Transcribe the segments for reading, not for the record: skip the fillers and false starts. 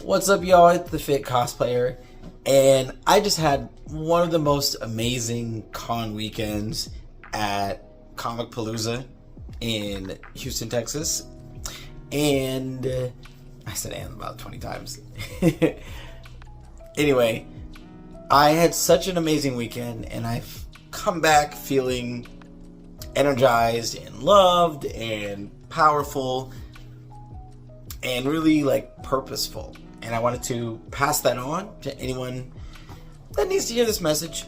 What's up, y'all? It's the Fit Cosplayer, and I just had one of the most amazing con weekends at Comic Palooza in Houston, Texas. And I said "and" about 20 times. Anyway, I had such an amazing weekend, and I've come back feeling energized and loved and powerful and really purposeful. And I wanted to pass that on to anyone that needs to hear this message.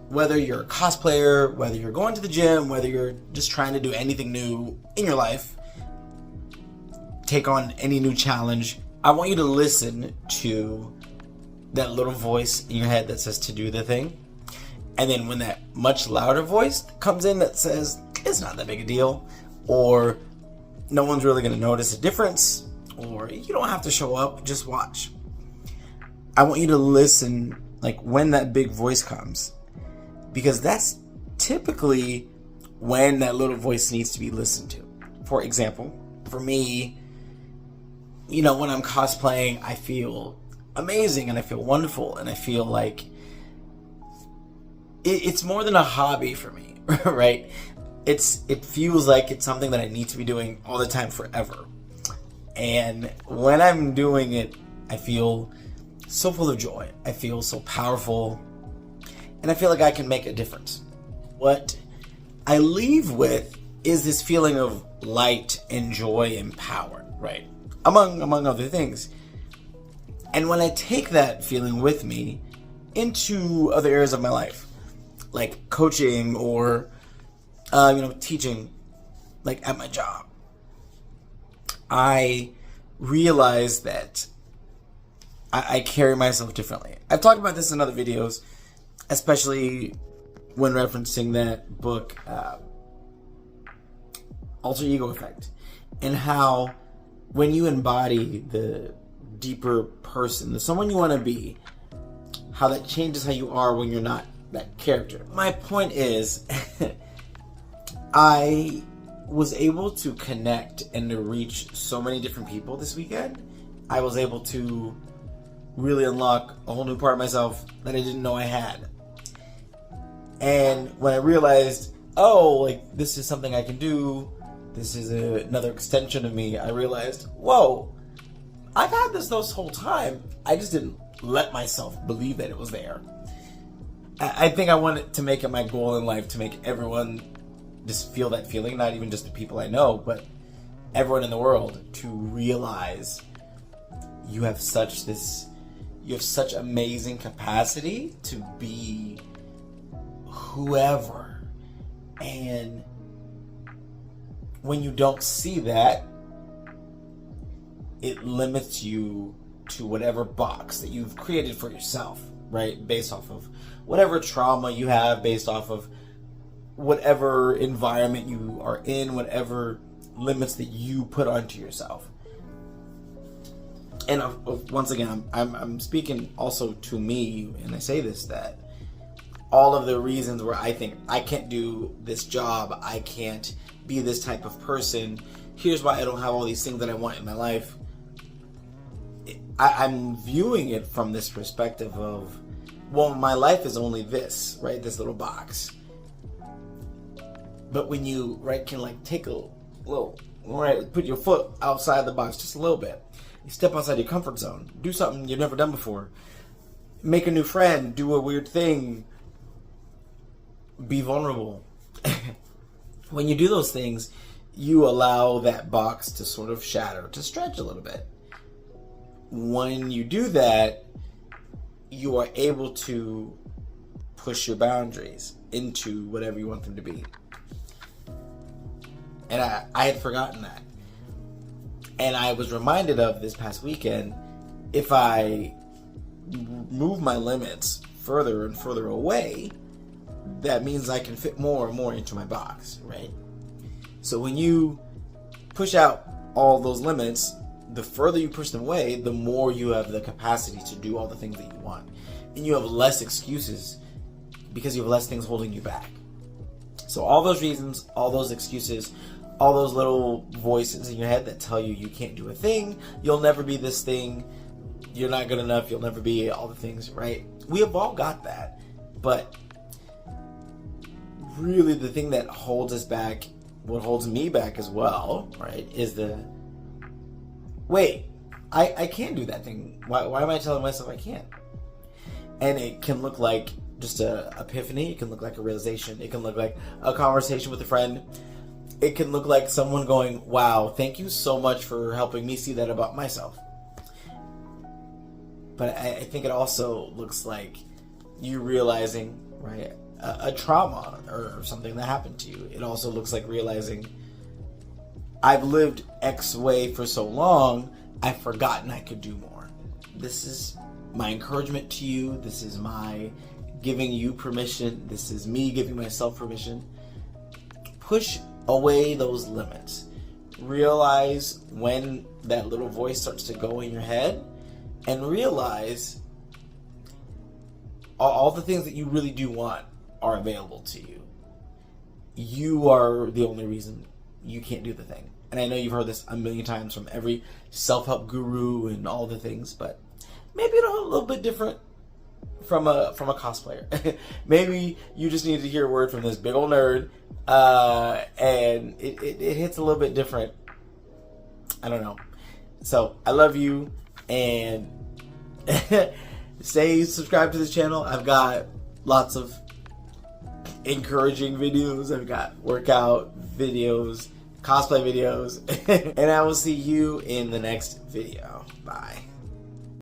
Whether you're a cosplayer, whether you're going to the gym, whether you're just trying to do anything new in your life, take on any new challenge, I want you to listen to that little voice in your head that says to do the thing. And then when that much louder voice comes in that says, it's not that big a deal, or no one's really going to notice a difference, or you don't have to show up, just watch. I want you to listen when that big voice comes, because that's typically when that little voice needs to be listened to. For example, for me, when I'm cosplaying, I feel amazing and I feel wonderful and I feel like it's more than a hobby for me, right? It feels like it's something that I need to be doing all the time forever. And when I'm doing it, I feel so full of joy. I feel so powerful. And I feel like I can make a difference. What I leave with is this feeling of light and joy and power, right? Among other things. And when I take that feeling with me into other areas of my life, like coaching or, teaching, at my job, I realize that I carry myself differently. I've talked about this in other videos, especially when referencing that book, Alter Ego Effect, and how when you embody the deeper person, the someone you want to be, how that changes how you are when you're not that character. My point is, I was able to connect and to reach so many different people this weekend. I was able to really unlock a whole new part of myself that I didn't know I had. And when I realized, this is something I can do, this is another extension of me, I realized, whoa, I've had this whole time. I just didn't let myself believe that it was there. I think I wanted to make it my goal in life to make everyone just feel that feeling, not even just the people I know, but everyone in the world, to realize you have such amazing capacity to be whoever. And when you don't see that, it limits you to whatever box that you've created for yourself, right? Based off of whatever trauma you have, based off of whatever environment you are in, whatever limits that you put onto yourself. And once again, I'm speaking also to me, and I say this, that all of the reasons where I think I can't do this job, I can't be this type of person, here's why I don't have all these things that I want in my life, I'm viewing it from this perspective of, well, my life is only this, right? This little box. But when you, can take a little, put your foot outside the box just a little bit. You step outside your comfort zone. Do something you've never done before. Make a new friend. Do a weird thing. Be vulnerable. When you do those things, you allow that box to sort of shatter, to stretch a little bit. When you do that, you are able to push your boundaries into whatever you want them to be. And I had forgotten that. And I was reminded of this past weekend, if I move my limits further and further away, that means I can fit more and more into my box, right? So when you push out all those limits, the further you push them away, the more you have the capacity to do all the things that you want. And you have less excuses because you have less things holding you back. So all those reasons, all those excuses, all those little voices in your head that tell you you can't do a thing, you'll never be this thing, you're not good enough, you'll never be, all the things, right? We have all got that. But really the thing that holds us back, what holds me back as well, right, is wait, I can't do that thing. Why am I telling myself I can't? And it can look like just a epiphany. It can look like a realization. It can look like a conversation with a friend. It can look like someone going, wow, thank you so much for helping me see that about myself. But I think it also looks like you realizing, right, a trauma or something that happened to you. It also looks like realizing, I've lived X way for so long, I've forgotten I could do more. This is my encouragement to you. This is my giving you permission. This is me giving myself permission. Push away those limits. Realize when that little voice starts to go in your head, and realize all the things that you really do want are available to you. You are the only reason you can't do the thing. And I know you've heard this a million times from every self-help guru and all the things, but maybe it'll hit a little bit different from a cosplayer. Maybe you just need to hear a word from this big old nerd, and it hits a little bit different. I don't know. So I love you, and stay subscribed to this channel. I've got lots of encouraging videos. I've got workout videos, cosplay videos, and I will see you in the next video. Bye.